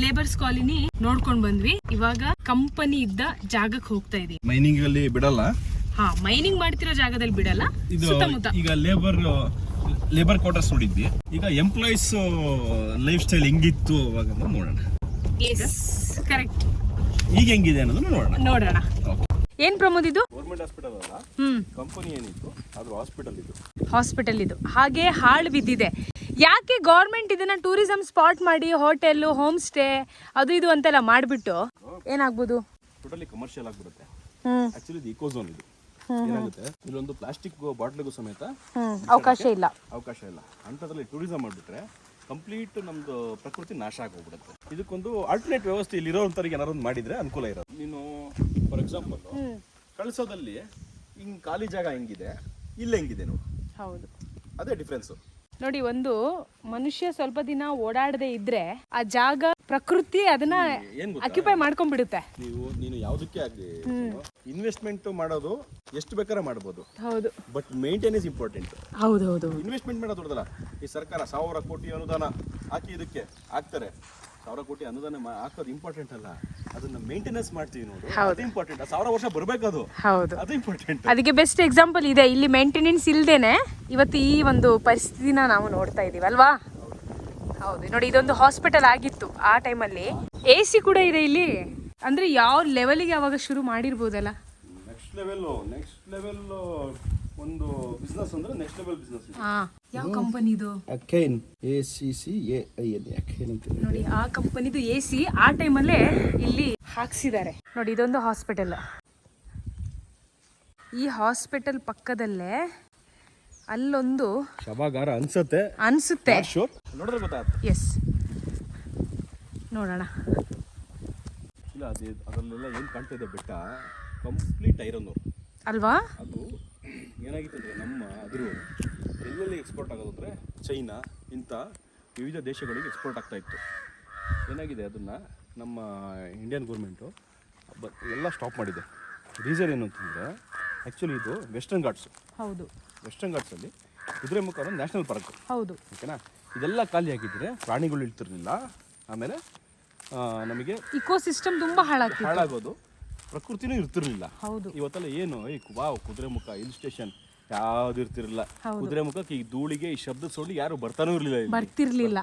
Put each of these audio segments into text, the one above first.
Labours colony ನೋಡ್ಕೊಂಡ್ ಬಂದ್ವಿ. ಇವಾಗ ಕಂಪನಿ ಇದ್ದ ಜಾಗಕ್ಕೆ ಹೋಗ್ತಾ ಇದೀವಿ. ಮೈನಿಂಗ್ ಅಲ್ಲಿ ಬಿಡಲ್ಲ. ಹಾ, ಮೈನಿಂಗ್ ಮಾಡ್ತಿರೋ ಜಾಗದಲ್ಲಿ ಬಿಡಲ್ಲ. ಸುತ್ತಮುತ್ತ ಈಗ ಲೇಬರ್ ಕ್ವಾರ್ಟರ್ಸ್ ನೋಡಿದ್ವಿ. ಈಗ ಎಂಪ್ಲಾಯೀಸ್ ಲೈಫ್ ಸ್ಟೈಲ್ ಹೆಂಗಿತ್ತು ಅವಾಗ ನೋಡೋಣ. ಕರೆಕ್ಟ್. ಈಗ ಹೆಂಗಿದೆ ಅನ್ನೋದನ್ನ ನೋಡೋಣ. ಏನ್ ಪ್ರಮೋದ್ ಇದು? ಗೌರ್ಮೆಂಟ್ ಹಾಸ್ಪಿಟಲ್ ಅಲ್ಲ, ಕಂಪನಿ ಏನಿತ್ತು ಅದು ಹಾಸ್ಪಿಟಲ್ ಇದು. ಹಾಗೆ ಹಾಳು ಬಿದ್ದಿದೆ. ಯಾಕೆ ಗೌರ್ಮೆಂಟ್ ಇದನ್ನ ಟೂರಿಸಂ ಸ್ಪಾಟ್ ಮಾಡಿ ಹೋಟೆಲ್, ಹೋಮ್ ಸ್ಟೇ ಅದು ಇದು ಅಂತೆಲ್ಲ ಮಾಡ್ಬಿಟ್ಟು ಏನಾಗ್ಬೋದು? ಟೋಟಲಿ ಕಮರ್ಷಿಯಲ್ ಆಗ್ಬಿಡುತ್ತೆ. ಆಕ್ಚುಲಿ ಇದು ಇಕೋ ಝೋನ್. ಇದು ಏನಾಗುತ್ತೆ, ಇಲ್ಲೊಂದು ಪ್ಲಾಸ್ಟಿಕ್ ಬಾಟ್ಲಿಗೂ ಸಮೇತ ಅವಕಾಶ ಇಲ್ಲ. ಅಂತದ್ರಲ್ಲಿ ಟೂರಿಸಂ ಮಾಡ್ಬಿಟ್ರೆ ಕಂಪ್ಲೀಟ್ ನಮ್ದು ಪ್ರಕೃತಿ ನಾಶ ಆಗೋಗ್ಬಿಡುತ್ತೆ. ಇದಕ್ಕೊಂದು ಆಲ್ಟರ್ನೇಟ್ ವ್ಯವಸ್ಥೆ ಇಲ್ಲಿ ಇರೋಂಥವ್ರಿಗೆ ಏನಾದ್ರು ಮಾಡಿದ್ರೆ ಅನುಕೂಲ ಇರೋದು. ನೀನು ಫಾರ್ ಎಕ್ಸಾಂಪಲ್ ಕಳಿಸೋದಲ್ಲಿ ಹಿಂಗ್ ಖಾಲಿ ಜಾಗ ಹೆಂಗಿದೆ, ಇಲ್ಲಿ ಹೆಂಗಿದೆ ನೋಡು. ಹೌದು, ಅದೇ ಡಿಫ್ರೆನ್ಸ್ ನೋಡಿ. ಒಂದು ಮನುಷ್ಯ ಸ್ವಲ್ಪ ದಿನ ಓಡಾಡದೆ ಇದ್ರೆ ಆ ಜಾಗ ಪ್ರಕೃತಿ ಅದನ್ನ ಆಕ್ಯುಪೈ ಮಾಡ್ಕೊಂಡ್ಬಿಡುತ್ತೆ. ನೀನು ಯಾವುದಕ್ಕೆ ಆಗಲಿ ಇನ್ವೆಸ್ಟ್ಮೆಂಟ್ ಮಾಡೋದು ಎಷ್ಟು ಬೇಕಾದ್ರೆ ಮಾಡ್ಬೋದು. ಹೌದು, ಬಟ್ ಮೇಂಟೆನೆನ್ಸ್ ಇಂಪಾರ್ಟೆಂಟ್. ಹೌದು. ಇನ್ವೆಸ್ಟ್ಮೆಂಟ್ ಮಾಡೋದು ದೊಡ್ಡದಲ್ಲ. ಈ ಸರ್ಕಾರ 1000 ಕೋಟಿ ಅನುದಾನ ಹಾಕಿ ಇದಕ್ಕೆ ಹಾಕ್ತಾರೆ. 1000 ಕೋಟಿ ಅನುದಾನ ಹಾಕೋದು ಇಂಪಾರ್ಟೆಂಟ್ ಅಲ್ಲ, ಅದನ್ನ ಮೇಂಟೆನೆನ್ಸ್ ಮಾಡ್ತೀವಿ ನೋಡು, ಅದು ಇಂಪಾರ್ಟೆಂಟ್. 1000 ವರ್ಷ ಬರ್ಬೇಕದು. ಹೌದು, ಅದು ಇಂಪಾರ್ಟೆಂಟ್. ಅದಕ್ಕೆ ಬೆಸ್ಟ್ ಎಕ್ಸಾಂಪಲ್ ಇದೆ. ಇಲ್ಲಿ ಮೇಂಟೆನೆನ್ಸ್ ಇಲ್ದೇನೆ ಇವತ್ತು ಈ ಒಂದು ಪರಿಸ್ಥಿತಿನ ನಾವು ನೋಡ್ತಾ ಇದೀವಿ ಅಲ್ವಾ? ಹೌದು ನೋಡಿ, ಇದೊಂದು ಹಾಸ್ಪಿಟಲ್ ಆಗಿತ್ತು ಆ ಟೈಮಲ್ಲಿ. AC ಕೂಡ ಇದೆ ಇಲ್ಲಿ. ಅಂದ್ರೆ ಯಾವ ಲೆವೆಲ್ಗೆ ಅವಾಗ ಶುರು ಮಾಡಿರ್ಬೋದಲ್ಲ. ನೆಕ್ಸ್ಟ್ ಲೆವೆಲ್ ಒಂದು ಬಿಸ್ನೆಸ್ ಅಂದ್ರೆ ನೆಕ್ಸ್ಟ್ ಲೆವೆಲ್ ಬಿಸ್ನೆಸ್. ಯಾವ ಕಂಪನಿ ಇದು? ಅಕೈನ್, ACCAIN ಅಕೈನ್ ಅಂತ ನೋಡಿ. ಆ ಕಂಪನಿದು AC ಆ ಟೈಮಲ್ಲೇ ಇಲ್ಲಿ ಹಾಕ್ಸಿದ್ದಾರೆ ನೋಡಿ. ಇದೊಂದು ಹಾಸ್ಪಿಟಲ್. ಈ ಹಾಸ್ಪಿಟಲ್ ಪಕ್ಕದಲ್ಲೇ ಅಲ್ಲೊಂದು ಶವಾಗಾರ ಅನ್ಸುತ್ತೆ. ನೋಡಿದ್ರೆ ಗೊತ್ತಾಗುತ್ತೆ. ಎಸ್, ನೋಡೋಣ. ಇಲ್ಲ, ಅದರಲ್ಲೆಲ್ಲ ಏನು ಕಾಣ್ತಾ ಇದೆ ಬೆಟ್ಟ ಕಂಪ್ಲೀಟ್ ಐರನ್ ಅಲ್ವಾ? ಅದು ಏನಾಗಿತ್ತು ಅಂದರೆ ಅದ್ರ ಎಲ್ಲೆಲ್ಲಿ ಎಕ್ಸ್ಪೋರ್ಟ್ ಆಗೋದು ಅಂದರೆ ಚೈನಾ ಇಂಥ ವಿವಿಧ ದೇಶಗಳಿಗೆ ಎಕ್ಸ್ಪೋರ್ಟ್ ಆಗ್ತಾ ಇತ್ತು. ಏನಾಗಿದೆ, ಅದನ್ನು ನಮ್ಮ ಇಂಡಿಯನ್ ಗೌರ್ಮೆಂಟು ಎಲ್ಲ ಸ್ಟಾಪ್ ಮಾಡಿದೆ. ರೀಸನ್ ಏನು ಅಂತಂದರೆ ಆ್ಯಕ್ಚುಲಿ ಇದು ವೆಸ್ಟರ್ನ್ ಘಾಟ್ಸು. ಹೌದು, ವೆಸ್ಟರ್ನ್ ಘಾಟ್ಸಲ್ಲಿ ಕುದುರೆಮುಖ ಅನ್ನೋದು ನ್ಯಾಷನಲ್ ಪಾರ್ಕ್. ಹೌದು, ಓಕೆನಾ. ಇದೆಲ್ಲ ಖಾಲಿ ಆಗಿದ್ದರೆ ಪ್ರಾಣಿಗಳು ಇಳ್ತಿರ್ಲಿಲ್ಲ. ಆಮೇಲೆ ನಮಗೆ ಇಕೋಸಿಸ್ಟಮ್ ತುಂಬ ಹಾಳಾಗೋದು, ಪ್ರಕೃತಿನೂ ಇರ್ತಿರ್ಲಿಲ್ಲ. ಹೌದು, ಇವತ್ತೆಲ್ಲ ಏನು ಕುದುರೆಮುಖ ಹಿಲ್ ಸ್ಟೇಷನ್ ಯಾವ್ದು ಇರ್ತಿರಲಿಲ್ಲ. ಕುದುರೆಮುಖಕ್ಕೆ ಈ ಧೂಳಿಗೆ, ಈ ಶಬ್ದ ಸೋಳಿಗೆ ಯಾರು ಬರ್ತಿರ್ಲಿಲ್ಲ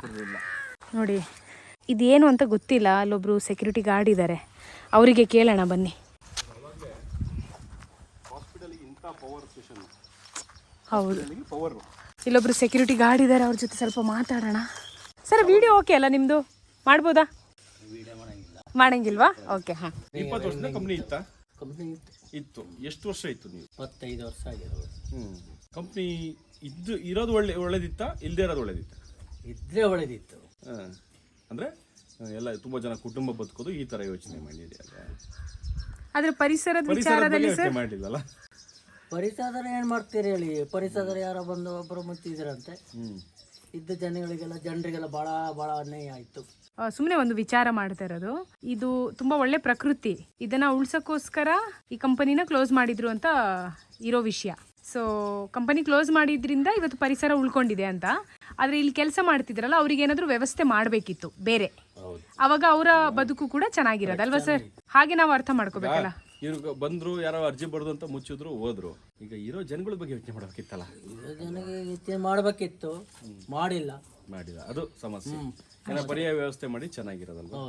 ನೋಡಿ. ಇದೇನು ಅಂತ ಗೊತ್ತಿಲ್ಲ. ಅಲ್ಲೊಬ್ರು ಸೆಕ್ಯೂರಿಟಿ ಗಾರ್ಡ್ ಇದ್ದಾರೆ, ಅವರಿಗೆ ಕೇಳೋಣ ಬನ್ನಿ. ಹೌದು, ಇಲ್ಲೊಬ್ರು ಸೆಕ್ಯೂರಿಟಿ ಗಾರ್ಡ್ ಇದ್ದಾರೆ, ಅವ್ರ ಜೊತೆ ಸ್ವಲ್ಪ ಮಾತಾಡೋಣ. ಸರ್, ವಿಡಿಯೋ ಓಕೆ ಅಲ್ಲ ನಿಮ್ದು? ಮಾಡ್ಬೋದಾ? ಮಾಡಂಗಿಲ್ವಾ? ಓಕೆ. 20 ವರ್ಷದ ಕಂಪ್ನಿ ಇತ್ತು. ಎಷ್ಟು ವರ್ಷ ಇತ್ತು ನೀವು? 25 ವರ್ಷ ಆಗಿರೋದು. ಕಂಪ್ನಿ ಇರೋದು ಒಳ್ಳೇದಿತ್ತ, ಇಲ್ಲದೆ ಇರೋದು ಒಳ್ಳೇದಿತ್ತ? ಇದ್ರೆ ಒಳ್ಳೇದಿತ್ತು. ಅಂದ್ರೆ ಎಲ್ಲ ತುಂಬಾ ಜನ ಕುಟುಂಬ ಬದುಕೋದು ಈ ತರ ಯೋಚನೆ ಮಾಡಿದ್ಯಾಗ. ಆದ್ರೆ ಪರಿಸರದ ವಿಚಾರದಲ್ಲಿ ಮಾಡಿಲ್ಲಲ್ಲ. ಪರಿಸರ ಏನ್ ಮಾಡ್ತೀರಿ ಹೇಳಿ? ಪರಿಸರ ಯಾರೋ ಬಂದು ಒಬ್ಬರು ಮುಚ್ಚಿದ್ರಂತೆ. ಇದ್ದ ಜನರಿಗೆಲ್ಲ ಬಹಳ ಅನ್ಯಾಯ ಆಯ್ತು. ಸುಮ್ಮನೆ ಒಂದು ವಿಚಾರ ಮಾಡ್ತಾ ಇರೋದು. ಇದು ತುಂಬಾ ಒಳ್ಳೆ ಪ್ರಕೃತಿ. ಇದನ್ನ ಉಳ್ಸಕ್ಕೋಸ್ಕರ ಈ ಕಂಪನಿನ ಕ್ಲೋಸ್ ಮಾಡಿದ್ರು ಅಂತ ಇರೋ ವಿಷಯ. ಸೊ ಕಂಪನಿ ಕ್ಲೋಸ್ ಮಾಡಿದ್ರಿಂದ ಇವತ್ತು ಪರಿಸರ ಉಳ್ಕೊಂಡಿದೆ ಅಂತ. ಆದ್ರೆ ಇಲ್ಲಿ ಕೆಲಸ ಮಾಡ್ತಿದ್ರಲ್ಲ, ಅವ್ರಿಗೆ ಏನಾದ್ರು ವ್ಯವಸ್ಥೆ ಮಾಡಬೇಕಿತ್ತು ಬೇರೆ. ಅವಾಗ ಅವರ ಬದುಕು ಕೂಡ ಚೆನ್ನಾಗಿರೋದಲ್ವಾ ಸರ್? ಹಾಗೆ ನಾವು ಅರ್ಥ ಮಾಡ್ಕೋಬೇಕಲ್ಲ. ಇವ್ರು ಬಂದ್ರು, ಯಾರೋ ಅರ್ಜಿ ಬರೆದು ಅಂತ ಮುಚ್ಚಿದ್ರು, ಹೋದ್ರು. ಈಗ ಇರೋ ಜನಗಳ ಬಗ್ಗೆ ಯೋಚನೆ ಮಾಡಬೇಕಿತ್ತಲ್ಲ. ಜನಗೆ ಯೋಚನೆ ಮಾಡಬೇಕಿತ್ತು, ಮಾಡಿಲ್ಲ. ಅದು ಸಮಸ್ಯೆ. ಪರ್ಯಾಯ ವ್ಯವಸ್ಥೆ ಮಾಡಿ ಚೆನ್ನಾಗಿರೋದಲ್ವಾ?